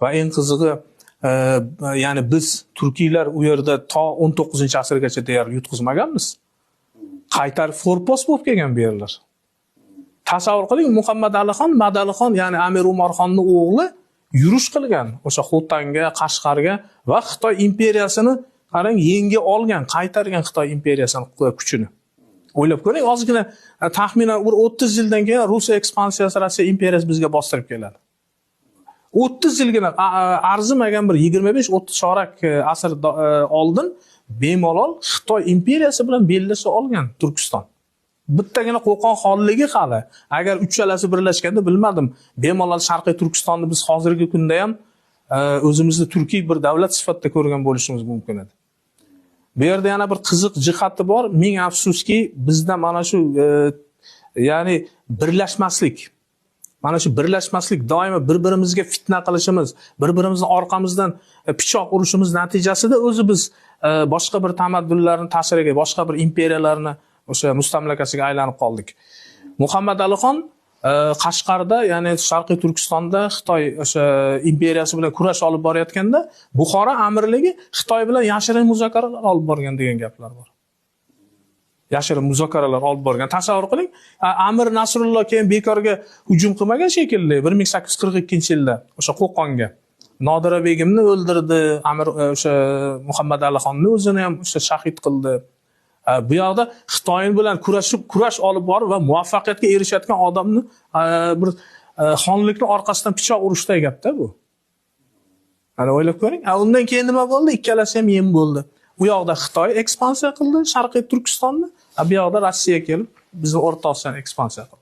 Va eng qizig'i, ya'ni biz turkiylar u yerda to 19-asrgacha deyarli yutqizmaganmiz. Qaytarib forpost bo'lib kelgan bu yerlar. Tasavvur qiling, Muhammad Alixon, Madalixon, ya'ni Amir Umarxonning o'g'li yurish qilgan o'sha Xotanga, Qashqarga va Xitoy imperiyasini qarang yenga olgan, qaytargan Xitoy imperiyasining kuchini. O'ylab ko'ring, ozgina taxminan 30 yildan keyin Rusiya ekspansiyasi, Rossiya imperiyasi bizga bostirib keladi. 30 yilgina arzimagan bir 25-30 chorak asr oldin bemalol Xitoy imperiyasi bilan bellasha olgan Turkiston. Bittagina Qo'qon xonligi hali. Agar uchalasi birlashganda bilmadim, bemalol Sharqiy Turkistonni biz hozirgi kunda ham o'zimizni turkiy bir davlat sifatida ko'rgan bo'lishimiz mumkin edi. Bu yerda yana bir qiziq jihati bor. Ming afsuski, bizda mana shu ya'ni birlashmaslik. Mana shu birlashmaslik doimo bir-birimizga fitna qilishimiz, bir-birimizni orqamizdan pichoq urishimiz natijasida o'zi biz boshqa bir tamaddunlarni ta'siriga, boshqa bir imperiyalarni o'sha mustamlakasiga aylanib qoldik. Muhammad Alixon Qashqarda, ya'ni Sharqiy Turkistonda Xitoy o'sha imperiyasi bilan kurash olib borayotganda, Buxoro amirligi Xitoy bilan yashirin muzokaralar olib borgan degan gaplar bor. Yashirin muzokaralar olib borgan. Tasavvur qiling, Amir Nasrulloh keyin bekorga hujum qilmagan shekilli 1842-yilda o'sha Qo'qonga. Nodira begimni o'ldirdi, Amir o'sha Muhammad Alixonni o'zini ham o'sha shahid qildi. Bu yoqda Xitoy bilan kurash olib borib va muvaffaqiyatga erishayotgan odamni bir xonlikning orqasidan pichoq urishday gapda bu. Ana o'ylab ko'ring. Undan keyin nima bo'ldi? Ikkalasi ham yem bo'ldi. U yoqda Xitoy ekspansiya qildi, Sharqiy Turkistonni, bu yoqda Rossiya kelib bizni O'rta Osiyoni ekspansiya qildi.